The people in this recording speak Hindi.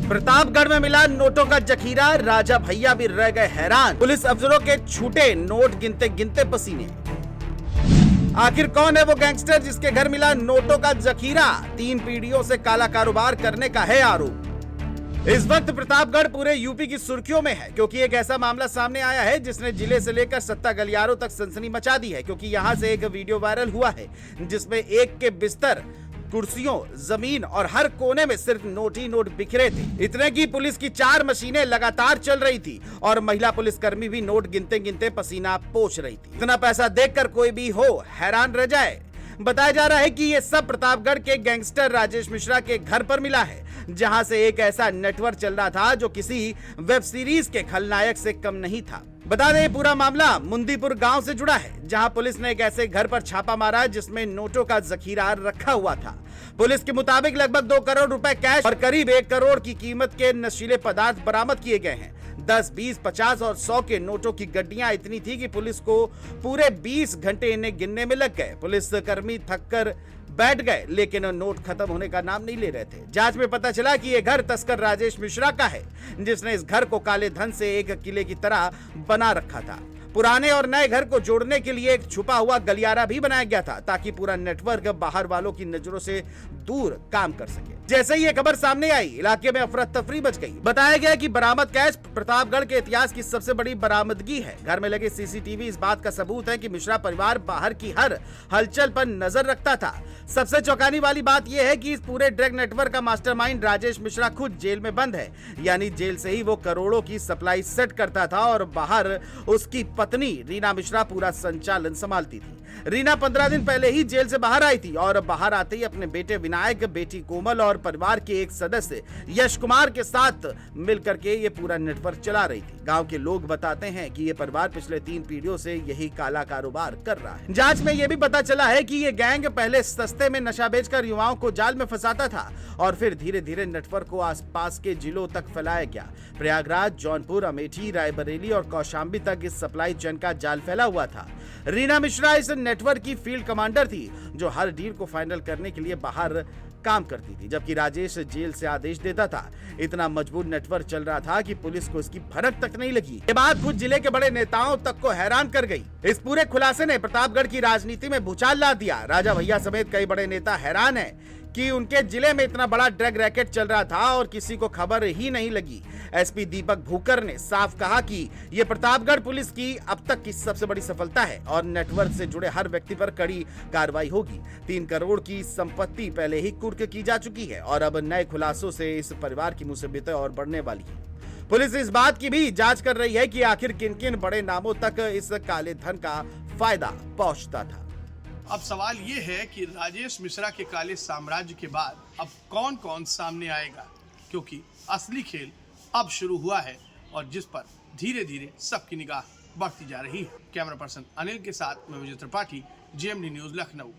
प्रतापगढ़ में मिला नोटों का जखीरा, राजा भैया भी रह गए हैरान। पुलिस अफसरों के छूटे नोट गिनते गिनते पसीने। आखिर कौन है वो गैंगस्टर जिसके घर मिला नोटों का जखीरा? 3 पीढ़ियों से काला कारोबार करने का है आरोप। इस वक्त प्रतापगढ़ पूरे यूपी की सुर्खियों में है, क्योंकि एक ऐसा मामला सामने आया है जिसने जिले से लेकर सत्ता गलियारों तक सनसनी मचा दी है। क्योंकि यहां से एक वीडियो वायरल हुआ है जिसमें एक के बिस्तर, कुर्सियों, जमीन और हर कोने में सिर्फ नोट ही नोट बिखरे थे। इतने की पुलिस की 4 मशीनें लगातार चल रही थी और महिला पुलिसकर्मी भी नोट गिनते गिनते पसीना पोंछ रही थी। इतना पैसा देखकर कोई भी हो हैरान रह जाए। बताया जा रहा है कि ये सब प्रतापगढ़ के गैंगस्टर राजेश मिश्रा के घर पर मिला है, जहां से एक ऐसा नेटवर्क चल रहा था जो किसी वेब सीरीज के खलनायक से कम नहीं था। बता दें, पूरा मामला मुंदीपुर गांव से जुड़ा है, जहां पुलिस ने एक ऐसे घर पर छापा मारा जिसमें नोटों का जखीरा रखा हुआ था। पुलिस के मुताबिक लगभग 2 करोड़ रुपए कैश और करीब 1 करोड़ की कीमत के नशीले पदार्थ बरामद किए गए हैं। 10, 20, 50 और 100 के नोटों की गड्डियां इतनी थी कि पुलिस को पूरे 20 घंटे इन्हें गिनने में लग गए। पुलिस कर्मी थक कर बैठ गए, लेकिन नोट खत्म होने का नाम नहीं ले रहे थे। जांच में पता चला कि यह घर तस्कर राजेश मिश्रा का है, जिसने इस घर को काले धन से एक किले की तरह बना रखा था। पुराने और नए घर को जोड़ने के लिए एक छुपा हुआ गलियारा भी बनाया गया था, ताकि पूरा नेटवर्क बाहर वालों की नजरों से दूर काम कर सके। जैसे ही ये खबर सामने आई, इलाके में अफरा तफरी मच गई। बताया गया कि बरामद कैश प्रतापगढ़ के इतिहास की सबसे बड़ी बरामदगी है। घर में लगे सीसीटीवी इस बात का सबूत है कि मिश्रा परिवार बाहर की हर हलचल पर नजर रखता था। सबसे चौंकाने वाली बात यह है कि इस पूरे ड्रग नेटवर्क का मास्टरमाइंड राजेश मिश्रा खुद जेल में बंद है, यानी जेल से ही वो करोड़ों की सप्लाई सेट करता था और बाहर उसकी पत्नी रीना मिश्रा पूरा संचालन संभालती थी। रीना 15 दिन पहले ही जेल से बाहर आई थी और बाहर आते ही अपने बेटे विनायक, बेटी कोमल और परिवार के एक सदस्य यश कुमार के साथ मिलकर के ये पूरा नेटवर्क चला रही थी। गांव के लोग बताते हैं कि ये परिवार पिछले 3 पीढ़ियों से यही काला कारोबार कर रहा है। जांच में ये भी पता चला है कि ये गैंग पहले सस्ते में नशा बेचकर युवाओं को जाल में फंसाता था और फिर धीरे धीरे नेटवर्क को आसपास के जिलों तक फैलाया गया। प्रयागराज, जौनपुर, अमेठी, रायबरेली और कौशाम्बी तक इस सप्लाई चेन का जाल फैला हुआ था। रीना मिश्रा इस नेटवर्क की फील्ड कमांडर थी, जो हर डील को फाइनल करने के लिए बाहर काम करती थी, जबकि राजेश जेल से आदेश देता था। इतना मजबूत नेटवर्क चल रहा था कि पुलिस को इसकी भनक तक नहीं लगी। ये बात कुछ जिले के बड़े नेताओं तक को हैरान कर गई। इस पूरे खुलासे ने प्रतापगढ़ की राजनीति में भूचाल ला दिया। राजा भैया समेत कई बड़े नेता हैरान है कि उनके जिले में इतना बड़ा ड्रग रैकेट चल रहा था और किसी को खबर ही नहीं लगी। एसपी दीपक भूकर ने साफ कहा कि यह प्रतापगढ़ पुलिस की अब तक की सबसे बड़ी सफलता है और नेटवर्क से जुड़े हर व्यक्ति पर कड़ी कार्रवाई होगी। 3 करोड़ की संपत्ति पहले ही कुर्क की जा चुकी है और अब नए खुलासों से इस परिवार की मुसीबतें और बढ़ने वाली है। पुलिस इस बात की भी जांच कर रही है कि आखिर किन किन बड़े नामों तक इस काले धन का फायदा पहुंचता था। अब सवाल ये है कि राजेश मिश्रा के काले साम्राज्य के बाद अब कौन कौन सामने आएगा, क्योंकि असली खेल अब शुरू हुआ है और जिस पर धीरे धीरे सबकी निगाह बढ़ती जा रही है। कैमरा पर्सन अनिल के साथ मैं विजय त्रिपाठी, GMD न्यूज लखनऊ।